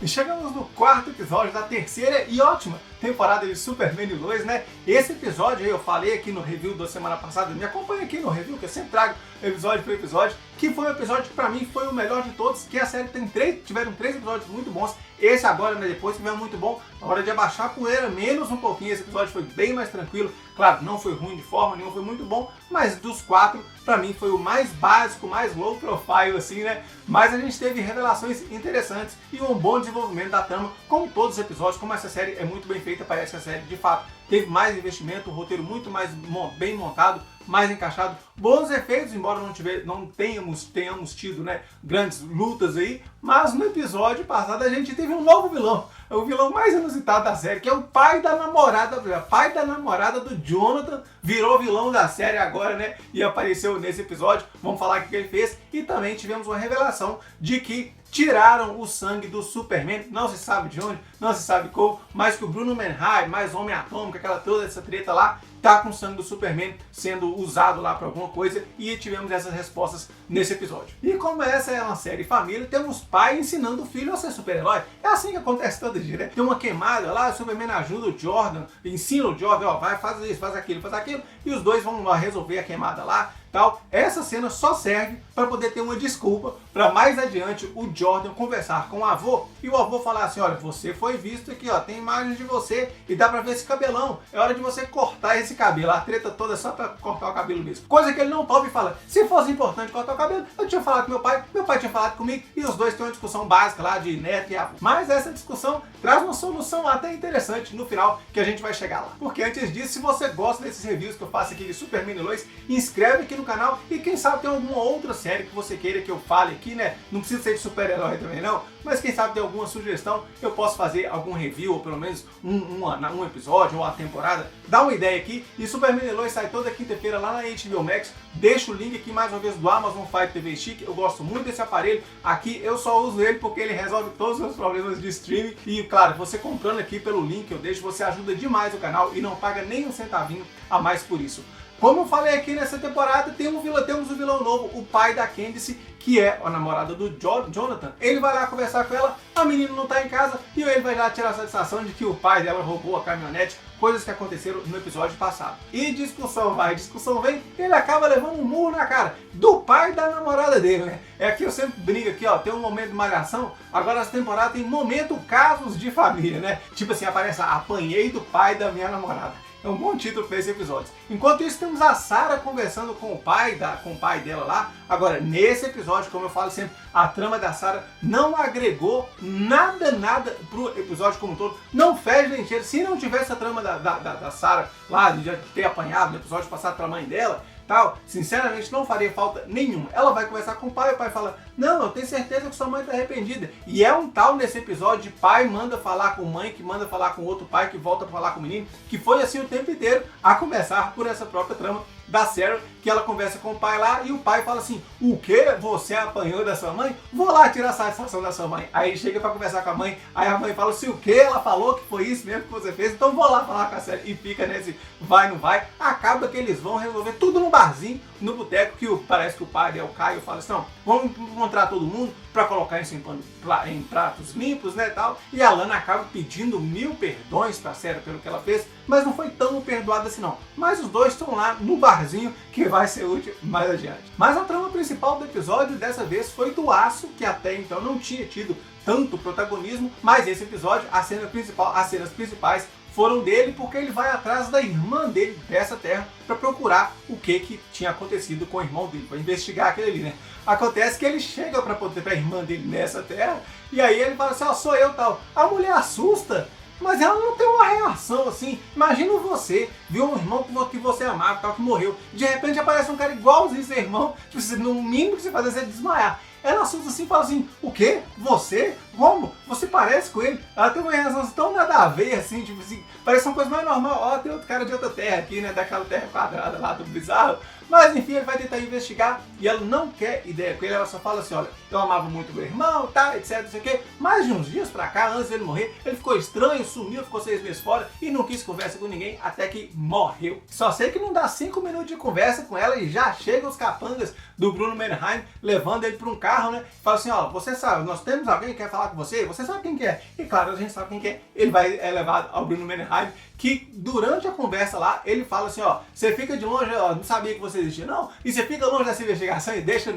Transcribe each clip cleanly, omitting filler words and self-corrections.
E chegamos no quarto episódio da terceira e ótima temporada de Superman e Lois, né? Esse episódio eu falei aqui no review da semana passada, me acompanha aqui no review, que eu sempre trago episódio por episódio, que foi um episódio que pra mim foi o melhor de todos, que a série tiveram três episódios muito bons. Esse agora, né, depois tivemos muito bom, na hora de abaixar a poeira, menos um pouquinho, esse episódio foi bem mais tranquilo. Claro, não foi ruim de forma nenhuma, foi muito bom, mas dos quatro, pra mim foi o mais básico, mais low profile, assim, né? Mas a gente teve revelações interessantes e um bom desenvolvimento da trama, como todos os episódios, como essa série é muito bem feita, parece que a série, de fato, teve mais investimento, um roteiro muito mais bem montado, mais encaixado, bons efeitos, embora não tenhamos tido, né, grandes lutas aí, mas no episódio passado a gente teve um novo vilão, o vilão mais inusitado da série, que é o pai da namorada do Jonathan, virou vilão da série agora, né, e apareceu nesse episódio. Vamos falar o que ele fez, e também tivemos uma revelação de que tiraram o sangue do Superman, não se sabe de onde, não se sabe como, mas que o Bruno Manheim, mais Homem Atômico, toda essa treta lá, tá com o sangue do Superman sendo usado lá para alguma coisa, e tivemos essas respostas nesse episódio. E como essa é uma série família, temos pai ensinando o filho a ser super-herói. É assim que acontece todo dia, né? Tem uma queimada lá, o Superman ajuda o Jordan, ensina o Jordan, ó, vai, faz isso, faz aquilo, e os dois vão lá resolver a queimada lá. Tal. Essa cena só serve para poder ter uma desculpa para mais adiante o Jordan conversar com o avô e o avô falar assim: olha, você foi visto aqui, ó, tem imagens de você e dá para ver esse cabelão, é hora de você cortar esse cabelo, a treta toda é só para cortar o cabelo mesmo. Coisa que ele não topa e fala: se fosse importante cortar o cabelo, eu tinha falado com meu pai tinha falado comigo, e os dois têm uma discussão básica lá de neto e avô. Mas essa discussão traz uma solução até interessante no final, que a gente vai chegar lá. Porque antes disso, se você gosta desses reviews que eu faço aqui de Superman e Lois, inscreve aqui no canal, e quem sabe tem alguma outra série que você queira que eu fale aqui, né? Não precisa ser de super-herói também não, mas quem sabe tem alguma sugestão, eu posso fazer algum review, ou pelo menos um episódio, ou uma temporada. Dá uma ideia aqui, e Superman e Lois sai toda quinta-feira lá na HBO Max. Deixa o link aqui mais uma vez do Amazon Fire TV Stick, eu gosto muito desse aparelho. Aqui eu só uso ele porque ele resolve todos os meus problemas de streaming. E claro, você comprando aqui pelo link que eu deixo, você ajuda demais o canal e não paga nem um centavinho a mais por isso. Como eu falei aqui nessa temporada, temos um vilão novo, o pai da Candice, que é a namorada do Jonathan. Ele vai lá conversar com ela, a menina não está em casa, e ele vai lá tirar a satisfação de que o pai dela roubou a caminhonete, coisas que aconteceram no episódio passado. E discussão vai, discussão vem, ele acaba levando um murro na cara do pai da namorada dele, né? É aqui eu sempre brinco aqui, ó, tem um momento de malhação, agora essa temporada tem momento casos de família, né? Tipo assim, aparece lá, apanhei do pai da minha namorada. É um bom título para esse episódio. Enquanto isso, temos a Sarah conversando com o pai dela lá. Agora, nesse episódio, como eu falo sempre, a trama da Sarah não agregou nada pro episódio como um todo. Não fez nem cheiro. Se não tivesse a trama da Sarah lá, de já ter apanhado no episódio passado para a mãe dela, tal, sinceramente não faria falta nenhuma. Ela vai conversar com o pai fala: não, eu tenho certeza que sua mãe está arrependida. E é um tal nesse episódio de pai manda falar com mãe, que manda falar com outro pai, que volta a falar com o menino, que foi assim o tempo inteiro, a começar por essa própria trama da Sarah, que ela conversa com o pai lá e o pai fala assim: o que? Você apanhou da sua mãe? Vou lá tirar a satisfação da sua mãe. Aí ele chega para conversar com a mãe, aí a mãe fala: se o que? Ela falou que foi isso mesmo que você fez, então vou lá falar com a Sarah. E fica nesse vai, não vai. Acaba que eles vão resolver tudo no barzinho, no boteco, que parece que o pai é o Caio, fala assim: não, vamos encontrar todo mundo para colocar isso em pratos limpos, né, tal. E a Lana acaba pedindo 1000 perdões para a Sarah pelo que ela fez, mas não foi tão perdoada assim não. Mas os dois estão lá no barzinho, que vai ser útil mais adiante. Mas a trama principal do episódio dessa vez foi do Aço, que até então não tinha tido tanto protagonismo, mas esse episódio, as cenas principais foram dele, porque ele vai atrás da irmã dele dessa terra para procurar o que tinha acontecido com o irmão dele, para investigar aquele ali, né? Acontece que ele chega para a irmã dele nessa terra, e aí ele fala assim: ó, sou eu, tal. A mulher assusta, mas ela não tem uma reação assim. Imagina você, viu um irmão que você amava, tal, que morreu. De repente aparece um cara igualzinho seu irmão, tipo, no mínimo que você faz é desmaiar. Ela assusta assim e fala assim: o quê? Você? Como? Você parece com ele? Ela tem uma reação tão nada a ver assim, tipo assim, parece uma coisa mais normal. Ó, tem outro cara de outra terra aqui, né? Daquela terra quadrada lá do bizarro. Mas enfim, ele vai tentar investigar e ela não quer ideia com ele, ela só fala assim, olha, eu amava muito meu irmão, tá, etc, não sei o quê. Mas de uns dias pra cá, antes dele morrer, ele ficou estranho, sumiu, ficou 6 meses fora e não quis conversa com ninguém até que morreu. Só sei que não dá 5 minutos de conversa com ela e já chegam os capangas do Bruno Menheim levando ele para um carro, né? Fala assim, ó, você sabe, nós temos alguém que quer falar com você? Você sabe quem que é? E claro, a gente sabe quem que é. Ele vai levado ao Bruno Menheim, que durante a conversa lá, ele fala assim, ó, você fica de longe, ó, não sabia que você existia, não? E você fica longe dessa investigação e deixa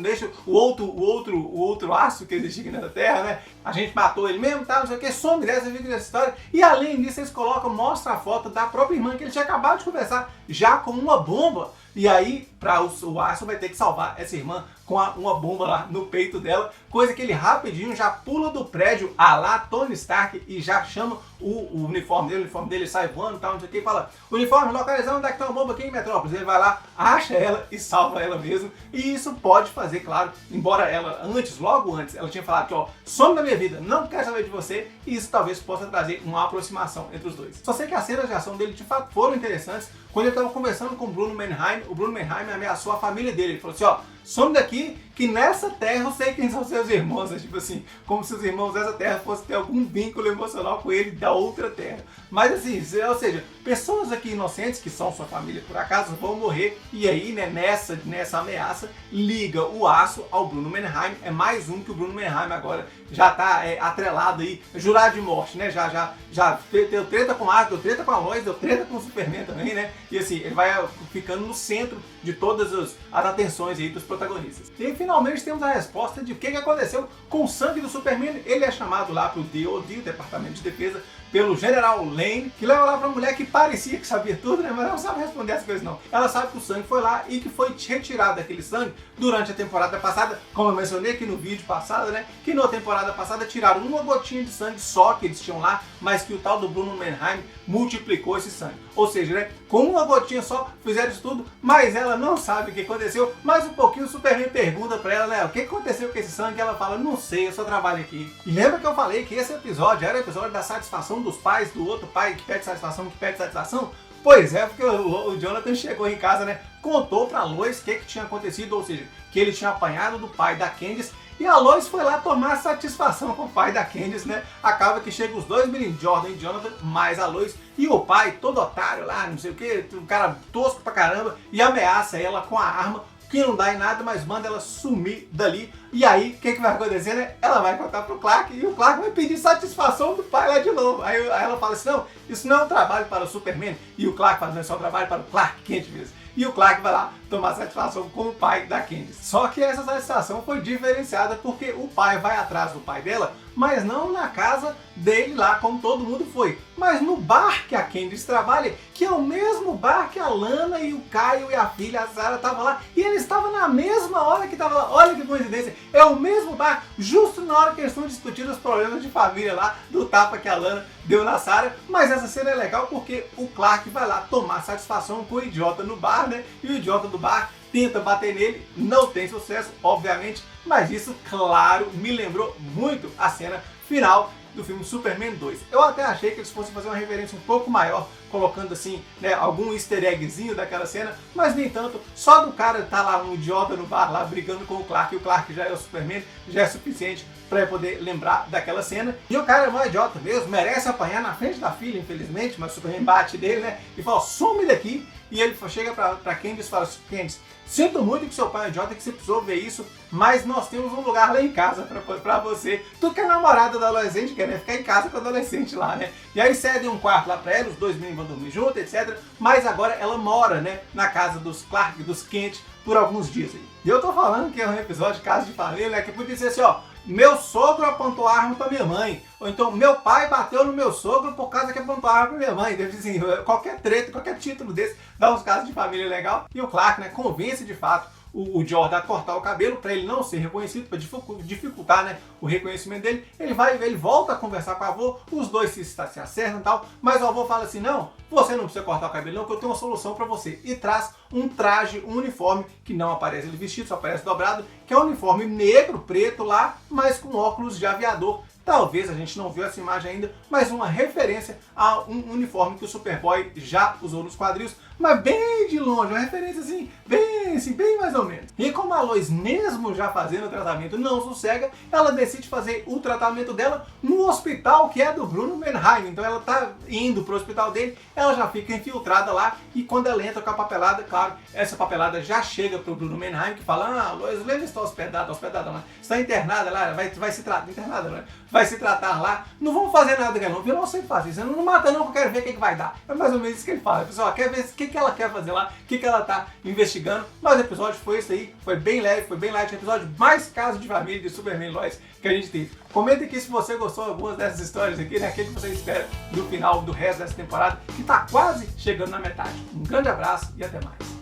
o outro aço que existia aqui na Terra, né? A gente matou ele mesmo, tá, não sei o que, some dessa, fica dessa história. E além disso, eles colocam, mostra a foto da própria irmã que ele tinha acabado de conversar, já com uma bomba. E aí, o Aço vai ter que salvar essa irmã com uma bomba lá no peito dela, coisa que ele rapidinho já pula do prédio a lá Tony Stark e já chama o uniforme dele sai voando e tal, não sei o que, e fala, uniforme, localizando onde é que tá uma bomba aqui em Metrópolis. Ele vai lá, acha ela e salva ela mesmo, e isso pode fazer, claro, embora ela logo antes, ela tinha falado que, ó, some da minha vida, não quero saber de você, e isso talvez possa trazer uma aproximação entre os dois. Só sei que as cenas de ação dele de fato foram interessantes. Quando ele estava conversando com o Bruno Menheim ameaçou a família dele. Ele falou assim, ó, some daqui, que nessa terra eu sei quem são seus irmãos. É tipo assim, como se os irmãos dessa terra fossem ter algum vínculo emocional com ele da outra terra. Mas assim, ou seja, pessoas aqui inocentes, que são sua família por acaso, vão morrer. E aí, né, nessa ameaça, liga o Aço ao Bruno Menheim. É mais um que o Bruno Menheim agora já tá atrelado aí, jurado de morte, né? Já deu treta com o Aço, deu treta com a Lois, deu treta com o Superman também, né? E assim, ele vai ficando no centro de todas as atenções aí dos protagonistas. E finalmente temos a resposta de o que aconteceu com o sangue do Superman. Ele é chamado lá pro DOD, o Departamento de Defesa, pelo General Lane, que leva lá pra mulher que parecia que sabia tudo, né? Mas ela não sabe responder as coisas não. Ela sabe que o sangue foi lá e que foi retirado daquele sangue durante a temporada passada, como eu mencionei aqui no vídeo passado, né? Que na temporada passada tiraram uma gotinha de sangue só que eles tinham lá, mas que o tal do Bruno Menheim multiplicou esse sangue. Ou seja, né? Com uma gotinha só fizeram isso tudo, mas ela não sabe o que aconteceu. Mais um pouquinho o Superman pergunta pra ela, né? O que aconteceu com esse sangue? Ela fala, não sei, eu só trabalho aqui. E lembra que eu falei que esse episódio era o episódio da satisfação dos pais, do outro pai que pede satisfação? Pois é, porque o Jonathan chegou em casa, né? Contou pra Lois o que tinha acontecido, ou seja, que ele tinha apanhado do pai da Candice. E a Lois foi lá tomar satisfação com o pai da Candice, né? Acaba que chega os dois meninos, Jordan e Jonathan, mais a Lois. E o pai, todo otário lá, não sei o que, um cara tosco pra caramba, e ameaça ela com a arma, que não dá em nada, mas manda ela sumir dali. E aí, o que vai acontecer, né? Ela vai contar pro Clark e o Clark vai pedir satisfação do pai lá de novo. Aí ela fala assim, não, isso não é um trabalho para o Superman. E o Clark fala, não, é só um trabalho para o Clark Kent mesmo. E o Clark vai lá tomar satisfação com o pai da Candice. Só que essa satisfação foi diferenciada porque o pai vai atrás do pai dela, mas não na casa dele lá, como todo mundo foi, mas no bar que a Candice trabalha, que é o mesmo bar que a Lana e o Caio e a filha, a Sarah, estavam lá, e eles estavam na mesma hora que estavam lá. Olha que coincidência, é o mesmo bar, justo na hora que eles estão discutindo os problemas de família lá, do tapa que a Lana deu na Sarah. Mas essa cena é legal porque o Clark vai lá tomar satisfação com o idiota no bar, né? E o idiota do bar tenta bater nele, não tem sucesso, obviamente, mas isso, claro, me lembrou muito a cena final do filme Superman 2. Eu até achei que eles fossem fazer uma referência um pouco maior, colocando assim, né, algum easter eggzinho daquela cena, mas nem tanto. Só do cara estar lá, um idiota no bar lá, brigando com o Clark, e o Clark já é o Superman, já é suficiente para poder lembrar daquela cena. E o cara é um idiota mesmo, merece apanhar na frente da filha, infelizmente, mas o Superman bate dele, né, e fala, some daqui. E ele chega pra Candice e fala, Candice, sinto muito que seu pai é idiota, que você precisou ver isso, mas nós temos um lugar lá em casa pra você. Tu que é namorada da adolescente, quer, né? Ficar em casa com a adolescente lá, né? E aí cedem um quarto lá pra ela, os dois meninos vão dormir juntos, etc. Mas agora ela mora, né, na casa dos Clark, dos Kent, por alguns dias aí. E eu tô falando que é um episódio de Casa de Família, né, que podia ser assim, ó, meu sogro apontou arma pra minha mãe, ou então meu pai bateu no meu sogro por causa que apontou arma pra minha mãe. Deve assim, qualquer treta, qualquer título desse dá uns casos de família legal. E o Clark, né, convence de fato o Jordan a cortar o cabelo para ele não ser reconhecido, para dificultar, né, o reconhecimento dele. Ele volta a conversar com o avô, os dois se acertam e tal, mas o avô fala assim, não, você não precisa cortar o cabelo não, que eu tenho uma solução para você. E traz um traje, um uniforme, que não aparece ele vestido, só aparece dobrado, que é um uniforme negro, preto lá, mas com óculos de aviador, Talvez a gente não viu essa imagem ainda, mas uma referência a um uniforme que o Superboy já usou nos quadrinhos, mas bem de longe, uma referência assim, bem mais ou menos. E como a Lois, mesmo já fazendo o tratamento, não sossega, ela decide fazer o tratamento dela no hospital que é do Bruno Mannheim. Então ela tá indo pro hospital dele, ela já fica infiltrada lá, e quando ela entra com a papelada, claro, essa papelada já chega pro Bruno Mannheim, que fala: ah, Lois Lane está hospedada lá, está internada lá, vai se tratar, internada lá, vai se tratar lá, não vamos fazer nada com ela, não, vilão sempre faz isso, não mata não, que eu quero ver o que vai dar. É mais ou menos isso que ele fala, pessoal, quer ver o que ela quer fazer lá, o que ela tá investigando. Mas o episódio foi esse aí, foi bem leve, foi bem light, o episódio mais caso de família de Superman e Lois que a gente teve. Comenta aqui se você gostou de algumas dessas histórias aqui, né, aquele que você espera do final do resto dessa temporada, que tá quase chegando na metade. Um grande abraço e até mais.